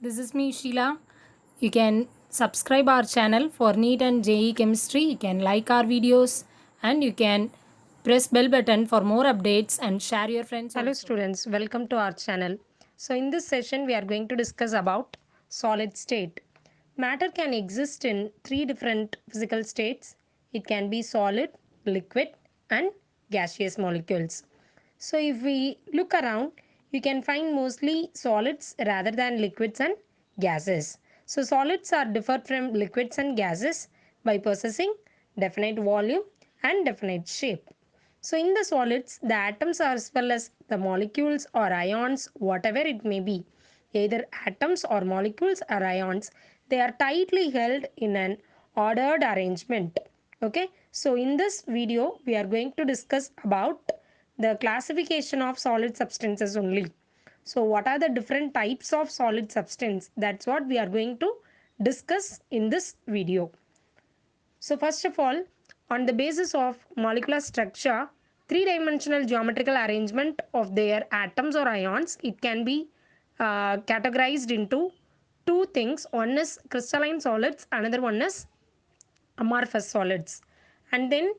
This is me, Sheila. You can subscribe our channel for NEET and JE Chemistry. You can like our videos and you can press bell button for more updates and share your friends Hello also. students, welcome to our channel. So in this session we are going to discuss about solid state. Matter can exist in three different physical states. It can be solid, liquid and gaseous molecules. So if we look around, you can find mostly solids rather than liquids and gases. So solids are different from liquids and gases by possessing definite volume and definite shape. So, in the solids, the atoms as well as the molecules or ions, whatever it may be, either atoms or molecules or ions, they are tightly held in an ordered arrangement. Okay, so in this video, we are going to discuss about the classification of solid substances only. So, what are the different types of solid substance? That's what we are going to discuss in this video. So, first of all, on the basis of molecular structure, three-dimensional geometrical arrangement of their atoms or ions, it can be categorized into two things. One is crystalline solids, another one is amorphous solids. And then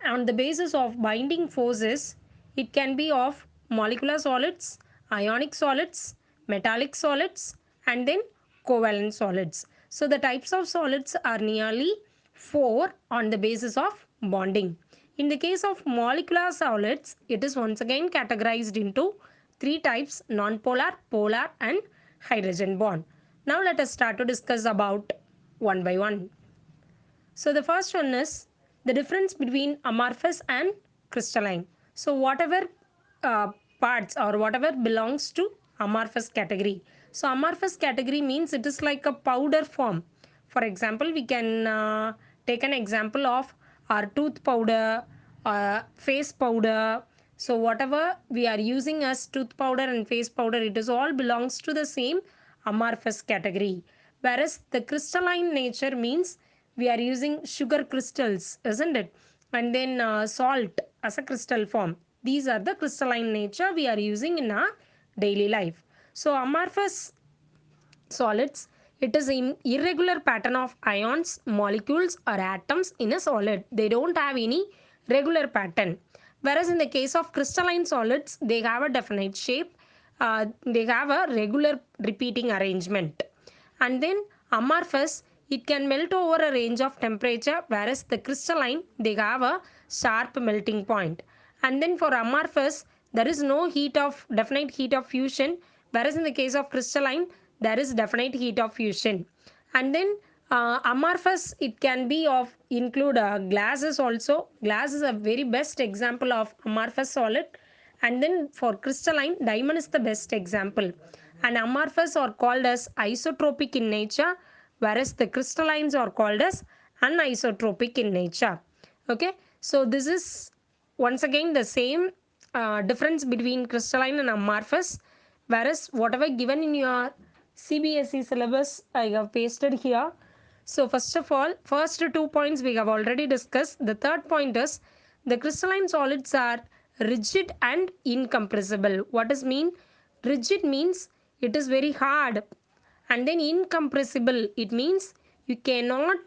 on the basis of binding forces, it can be of molecular solids, ionic solids, metallic solids, and then covalent solids. So the types of solids are nearly four on the basis of bonding. In the case of molecular solids, it is once again categorized into three types: nonpolar, polar, and hydrogen bond. Now let us start to discuss about one by one. So the first one is the difference between amorphous and crystalline. So whatever uh, parts or whatever belongs to amorphous category. So amorphous category means it is like a powder form. For example, we can take an example of our tooth powder, face powder. So whatever we are using as tooth powder and face powder, it is all belongs to the same amorphous category. Whereas the crystalline nature means we are using sugar crystals, isn't it? And then salt as a crystal form. These are the crystalline nature we are using in our daily life. So amorphous solids, it is an irregular pattern of ions, molecules or atoms in a solid. They don't have any regular pattern. Whereas in the case of crystalline solids, they have a definite shape. They have a regular repeating arrangement. And then amorphous, it can melt over a range of temperature, whereas the crystalline, they have a sharp melting point. And then for amorphous, there is no heat of definite heat of fusion, whereas in the case of crystalline, there is definite heat of fusion. And then amorphous, it can be of include glasses also. Glass is a very best example of amorphous solid. And then for crystalline, diamond is the best example. And amorphous are called as isotropic in nature, whereas the crystallines are called as anisotropic in nature. Okay, so this is once again the same difference between crystalline and amorphous, whereas whatever given in your CBSE syllabus I have pasted here. So first of all, first two points we have already discussed. The third point is the crystalline solids are rigid and incompressible. What does mean? Rigid means it is very hard, and then incompressible, it means you cannot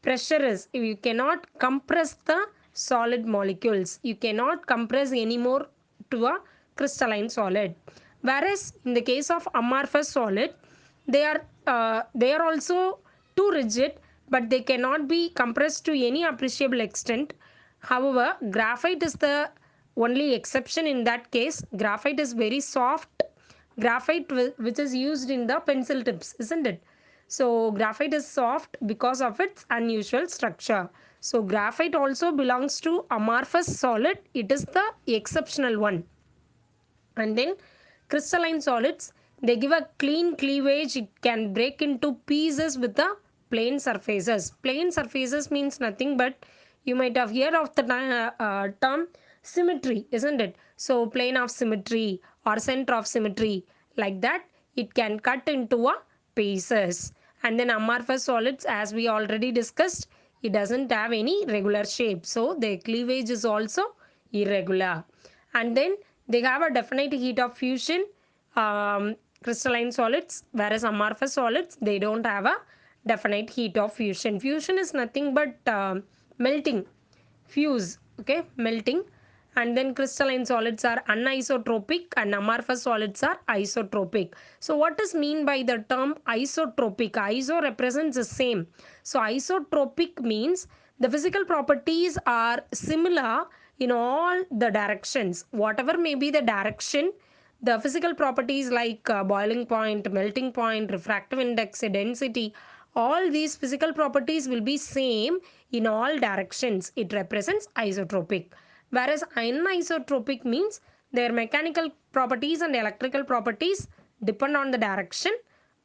pressurize, you cannot compress the solid molecules, you cannot compress anymore to a crystalline solid. Whereas in the case of amorphous solid, they are also too rigid, but they cannot be compressed to any appreciable extent. However, graphite is the only exception. In that case, graphite is very soft. Graphite which is used in the pencil tips, isn't it? So graphite is soft because of its unusual structure. So graphite also belongs to amorphous solid. It is the exceptional one. And then crystalline solids, they give a clean cleavage. It can break into pieces with the plane surfaces. Plane surfaces means nothing but you might have heard of the term symmetry, isn't it? So plane of symmetry or center of symmetry, like that it can cut into a pieces. And then amorphous solids, as we already discussed, it doesn't have any regular shape, so their cleavage is also irregular. And then they have a definite heat of fusion. crystalline solids, whereas amorphous solids, they don't have a definite heat of fusion. Fusion is nothing but melting, fuse, okay, melting. And then crystalline solids are anisotropic and amorphous solids are isotropic. So what is mean by the term isotropic? Iso represents the same. So isotropic means the physical properties are similar in all the directions. Whatever may be the direction, the physical properties like boiling point, melting point, refractive index, density, all these physical properties will be same in all directions. It represents isotropic. Whereas anisotropic means their mechanical properties and electrical properties depend on the direction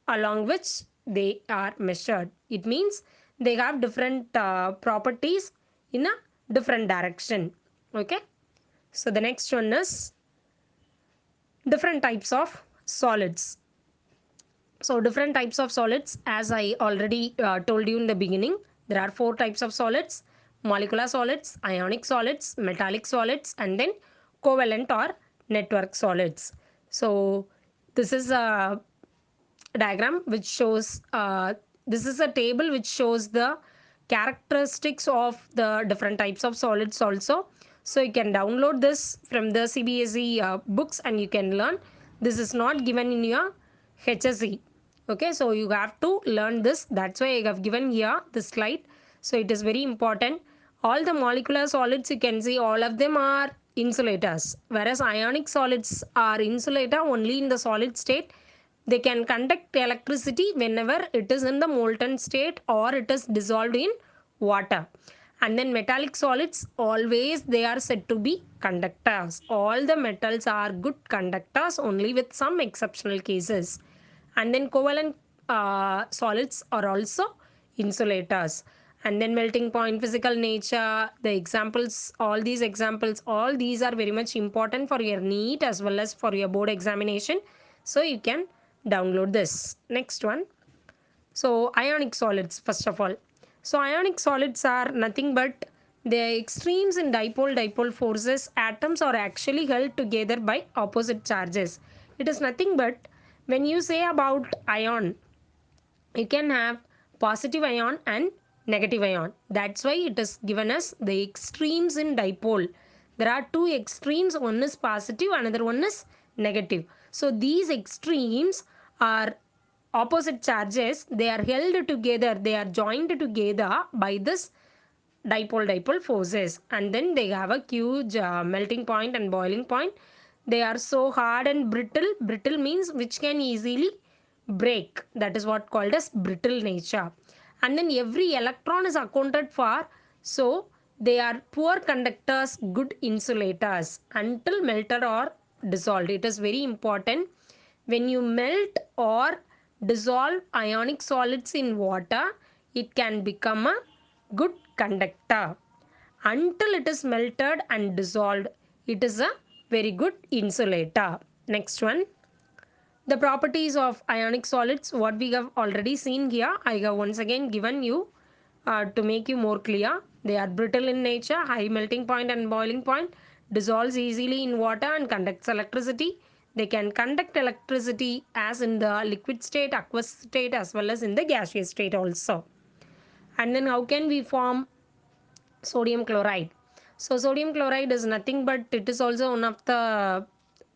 along which they are measured. It means they have different properties in a different direction. Okay. So the next one is different types of solids. So different types of solids, as I already told you in the beginning, there are four types of solids: molecular solids, ionic solids, metallic solids, and then covalent or network solids. So this is a diagram which shows this is a table which shows the characteristics of the different types of solids also. So you can download this from the CBSE books and you can learn. This is not given in your HSE. Okay, so you have to learn this. That's why I have given here this slide. So it is very important. All the molecular solids, you can see all of them are insulators, whereas ionic solids are insulator only in the solid state. They can conduct electricity whenever it is in the molten state or it is dissolved in water. And then metallic solids, always they are said to be conductors. All the metals are good conductors only with some exceptional cases. And then covalent solids are also insulators. And then melting point, physical nature, the examples, all these examples, all these are very much important for your NEET as well as for your board examination. So you can download this. Next one. So ionic solids, first of all. So ionic solids are nothing but the extremes in dipole forces. Atoms are actually held together by opposite charges. It is nothing but when you say about ion, you can have positive ion and negative ion. That's why it is given as the extremes in dipole. There are two extremes, one is positive, another one is negative. So these extremes are opposite charges. They are held together, they are joined together by this dipole forces, and then they have a huge melting point and boiling point. They are so hard and brittle. Brittle means which can easily break. That is what called as brittle nature. And then every electron is accounted for. So they are poor conductors, good insulators until melted or dissolved. It is very important. When you melt or dissolve ionic solids in water, it can become a good conductor. Until it is melted and dissolved, it is a very good insulator. Next one. The properties of ionic solids, what we have already seen here, I have once again given you to make you more clear. They are brittle in nature, high melting point and boiling point, dissolves easily in water and conducts electricity. They can conduct electricity as in the liquid state, aqueous state, as well as in the gaseous state also. And then how can we form sodium chloride? So sodium chloride is nothing but it is also one of the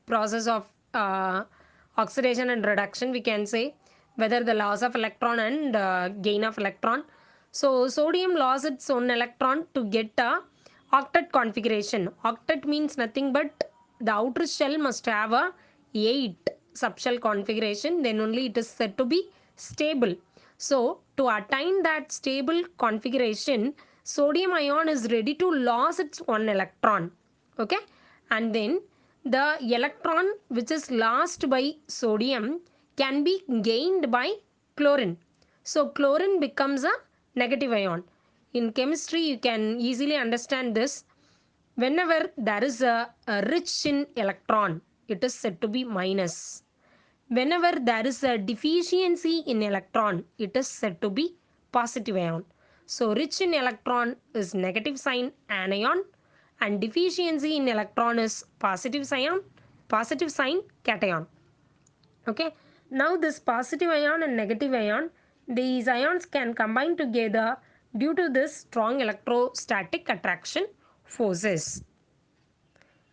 process of oxidation and reduction, we can say, whether the loss of electron and gain of electron. So sodium lost its own electron to get a octet configuration. Octet means nothing but the outer shell must have a 8 subshell configuration, then only it is said to be stable. So to attain that stable configuration, sodium ion is ready to lose its one electron. Okay, and then the electron which is lost by sodium can be gained by chlorine. So chlorine becomes a negative ion. In chemistry, you can easily understand this. Whenever there is a rich in electron, it is said to be minus. Whenever there is a deficiency in electron, it is said to be positive ion. So rich in electron is negative sign anion and deficiency in electron is positive sign cation. Okay. Now this positive ion and negative ion, these ions can combine together due to this strong electrostatic attraction forces.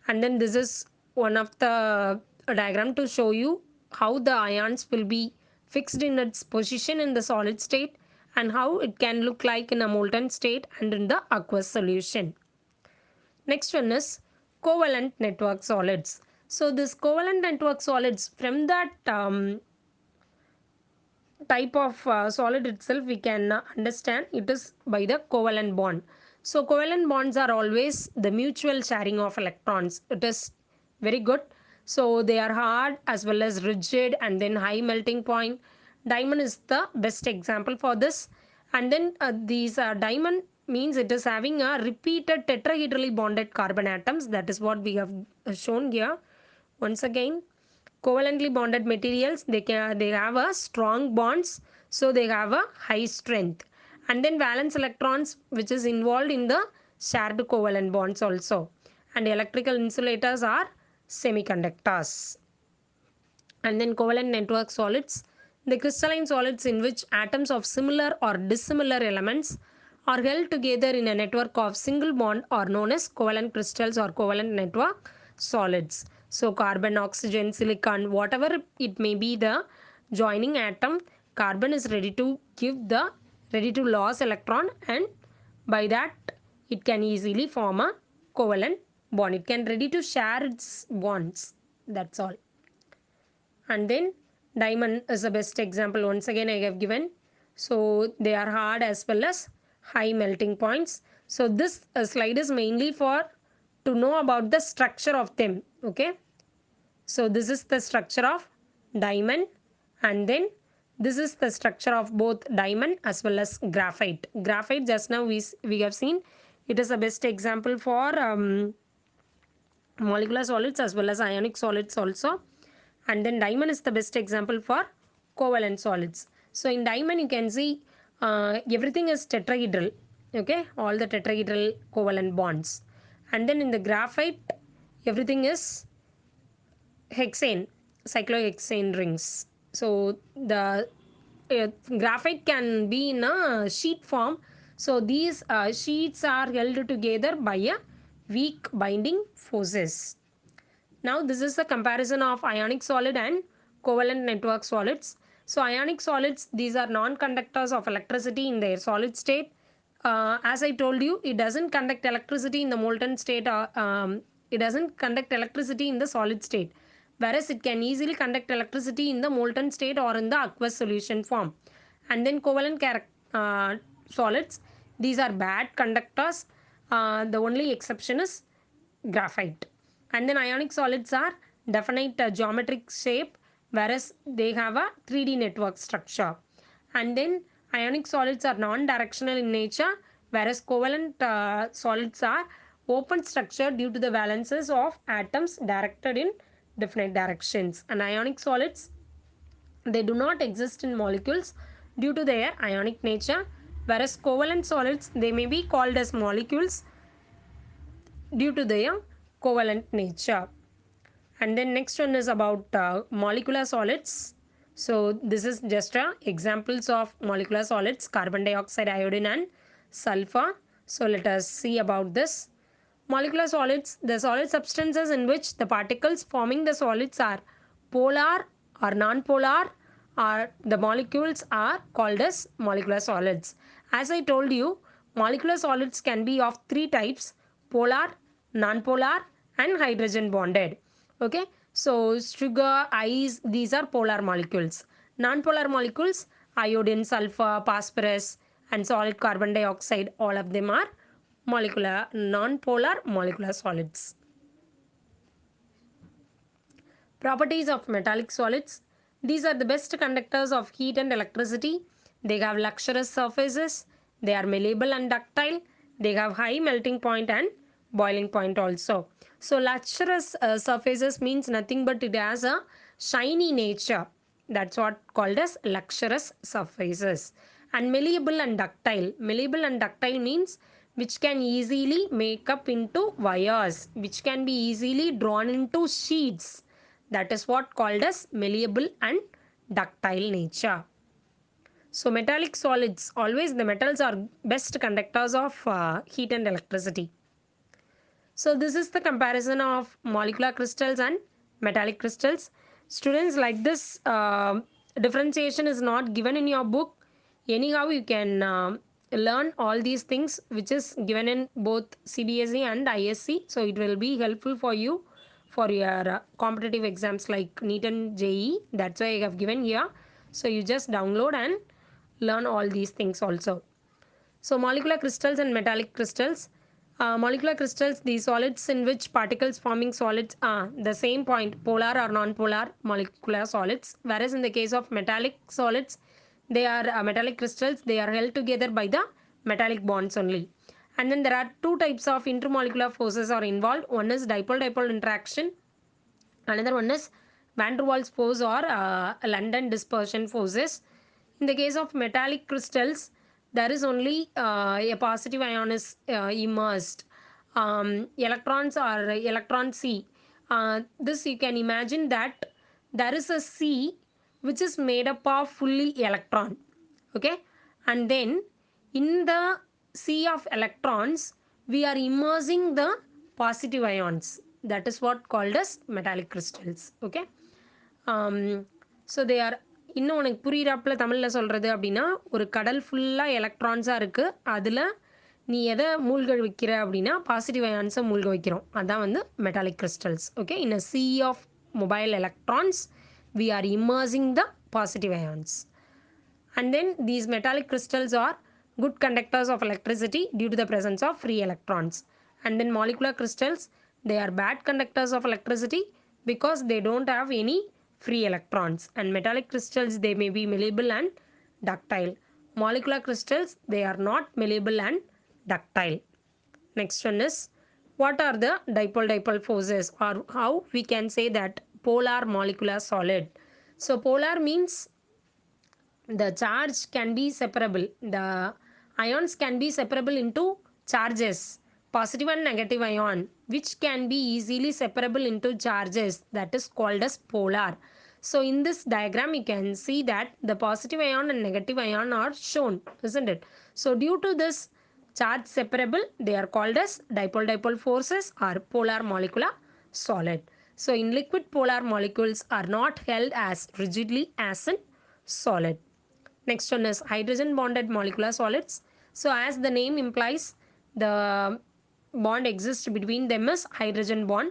And then this is one of the diagram to show you how the ions will be fixed in its position in the solid state and how it can look like in a molten state and in the aqueous solution. Next one is covalent network solids. So this covalent network solids, from that type of solid itself we can understand it is by the covalent bond. So covalent bonds are always the mutual sharing of electrons. It is very good. So they are hard as well as rigid and then high melting point. Diamond is the best example for this. And then these diamond means it is having a repeated tetrahedrally bonded carbon atoms. That is what we have shown here. Once again, covalently bonded materials, they have a strong bonds, so they have a high strength. And then valence electrons which is involved in the shared covalent bonds also. And electrical insulators are semiconductors. And then covalent network solids, the crystalline solids in which atoms of similar or dissimilar elements are held together in a network of single bond are known as covalent crystals or covalent network solids. So carbon, oxygen, silicon, whatever it may be the joining atom, carbon is ready to lose electron, and by that it can easily form a covalent bond. It can ready to share its bonds. That's all. And then diamond is the best example. Once again I have given. So they are hard as well as high melting points. So this slide is mainly for to know about the structure of them. Okay, so this is the structure of diamond, and then this is the structure of both diamond as well as graphite. Graphite, just now we have seen, it is the best example for molecular solids as well as ionic solids also. And then diamond is the best example for covalent solids. So in diamond you can see everything is tetrahedral. Okay, all the tetrahedral covalent bonds. And then in the graphite everything is hexane, cyclohexane rings. So the graphite can be in a sheet form. So these sheets are held together by a weak binding forces. Now this is the comparison of ionic solid and covalent network solids. So ionic solids, these are non-conductors of electricity in their solid state. As I told you, it doesn't conduct electricity in the molten state, or it doesn't conduct electricity in the solid state. Whereas it can easily conduct electricity in the molten state or in the aqueous solution form. And then covalent solids, these are bad conductors. The only exception is graphite. And then ionic solids are definite geometric shape, whereas they have a 3D network structure. And then ionic solids are non-directional in nature, whereas covalent solids are open structure due to the valences of atoms directed in different directions. And ionic solids, they do not exist in molecules due to their ionic nature, whereas covalent solids, they may be called as molecules due to their covalent nature. And then next one is about molecular solids. So this is just examples of molecular solids: carbon dioxide, iodine and sulfur. So let us see about this. Molecular solids, the solid substances in which the particles forming the solids are polar or non-polar, or the molecules are called as molecular solids. As I told you, molecular solids can be of three types: polar, non-polar and hydrogen bonded. Okay, so sugar, ice, these are polar molecules. Non-polar molecules, iodine, sulfur, phosphorus and solid carbon dioxide, all of them are molecular, non-polar molecular solids. Properties of metallic solids. These are the best conductors of heat and electricity. They have luxurious surfaces. They are malleable and ductile. They have high melting point and boiling point also. So luxurious surfaces means nothing but it has a shiny nature. That's what called as luxurious surfaces. And malleable and ductile. Malleable and ductile means which can easily make up into wires, which can be easily drawn into sheets. That is what called as malleable and ductile nature. So metallic solids, always the metals are best conductors of heat and electricity. So this is the comparison of molecular crystals and metallic crystals. Students, like this differentiation is not given in your book. Anyhow, you can learn all these things which is given in both CBSE and ISC. So it will be helpful for you for your competitive exams like NEET and JEE. That's why I have given here. So you just download and learn all these things also. So molecular crystals and metallic crystals. Molecular crystals, the solids in which particles forming solids are the same point, polar or non-polar molecular solids. Whereas in the case of metallic solids, they are metallic crystals, they are held together by the metallic bonds only. And then there are two types of intermolecular forces are involved. One is dipole-dipole interaction. Another one is van der Waals force or London dispersion forces. In the case of metallic crystals, there is only a positive ion is immersed. Electrons are electron C. This you can imagine that there is a C which is made up of fully electron. Okay, and then in the sea of electrons we are immersing the positive ions. That is what called as metallic crystals. Okay, so they are இன்னும் உனக்கு புரியிறாப்புல தமிழில் சொல்கிறது அப்படின்னா ஒரு கடல் ஃபுல்லாக எலக்ட்ரான்ஸாக இருக்குது. அதில் நீ எதை மூழ்க வைக்கிற அப்படின்னா பாசிட்டிவ் அயான்ஸை மூழ்க வைக்கிறோம். அதான் வந்து metallic crystals. Okay, in a sea of mobile electrons we are immersing the positive ions. And then these metallic crystals are good conductors of electricity due to the presence of free electrons. And then molecular crystals, they are bad conductors of electricity because they don't have any free electrons. And metallic crystals, they may be malleable and ductile. Molecular crystals, they are not malleable and ductile. Next one is, what are the dipole-dipole forces, or how we can say that polar molecular solid. So polar means the charge can be separable. The ions can be separable into charges, positive and negative ion, which can be easily separable into charges. That is called as polar. So in this diagram you can see that the positive ion and negative ion are shown, isn't it? So due to this charge separable, they are called as dipole-dipole forces or polar molecular solid. So in liquid, polar molecules are not held as rigidly as in solid. Next one is hydrogen bonded molecular solids. So as the name implies, the bond exists between them is hydrogen bond.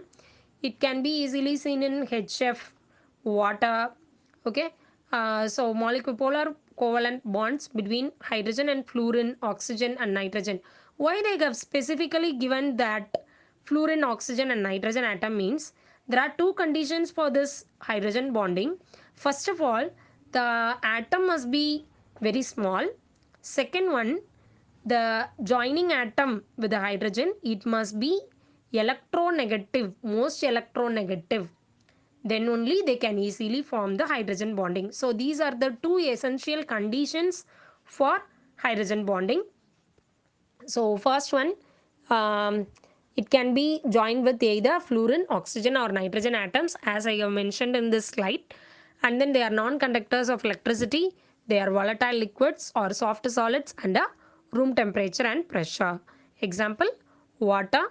It can be easily seen in HF, water. Okay, so molecular polar covalent bonds between hydrogen and fluorine, oxygen and nitrogen. Why they have specifically given that fluorine, oxygen and nitrogen atom means there are two conditions for this hydrogen bonding. First of all, the atom must be very small. Second one, the joining atom with the hydrogen, it must be electronegative, most electronegative. Then only they can easily form the hydrogen bonding. So these are the two essential conditions for hydrogen bonding. So first one, it can be joined with either fluorine, oxygen or nitrogen atoms, as I have mentioned in this slide. And then they are non-conductors of electricity. They are volatile liquids or soft solids under room temperature and pressure. Example, water.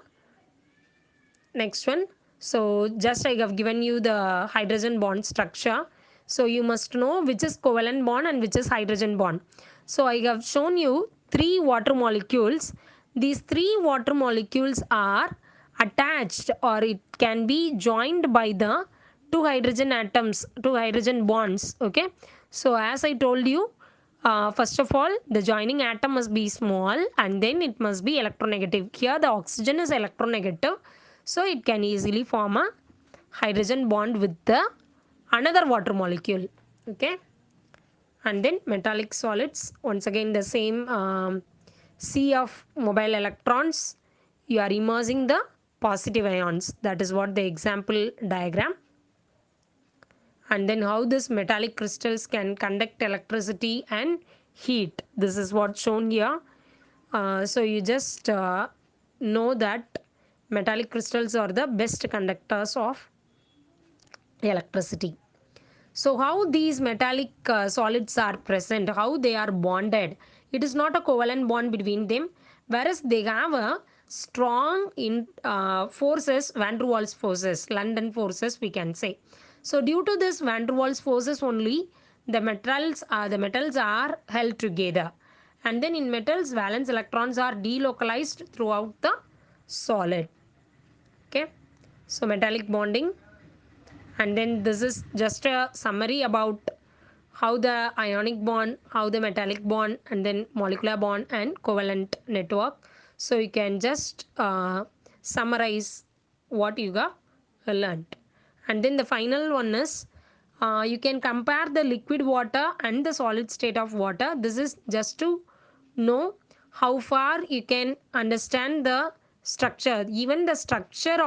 Next one. So just I have given you the hydrogen bond structure. So you must know which is covalent bond and which is hydrogen bond. So I have shown you three water molecules. These three water molecules are attached, or it can be joined by the two hydrogen atoms, two hydrogen bonds. Okay. So as I told you, first of all, the joining atom must be small and then it must be electronegative. Here the oxygen is electronegative, so it can easily form a hydrogen bond with the another water molecule. Okay, and then metallic solids, once again the same sea of mobile electrons. You are immersing the positive ions. That is what the example diagram. And then how this metallic crystals can conduct electricity and heat. This is what shown here. So you just know that metallic crystals are the best conductors of electricity. So how these metallic solids are present, how they are bonded, it is not a covalent bond between them, whereas they have a strong forces, van der Waals forces, London forces we can say. So due to this van der Waals forces only, the metals are held together. And then in metals, valence electrons are delocalized throughout the solid. Okay, so metallic bonding. And then this is just a summary about how the ionic bond, how the metallic bond, and then molecular bond and covalent network. So you can just summarize what you got learned. And then the final one is you can compare the liquid water and the solid state of water. This is just to know how far you can understand the structure. Even the structure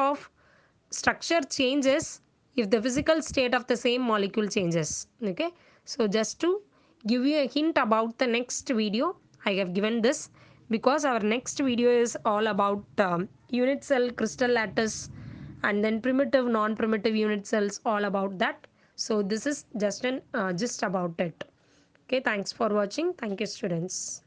changes if the physical state of the same molecule changes. Okay, so just to give you a hint about the next video, I have given this because our next video is all about unit cell, crystal lattice, and then primitive, non-primitive unit cells, all about that. So this is just an just about it. Okay, thanks for watching. Thank you, students.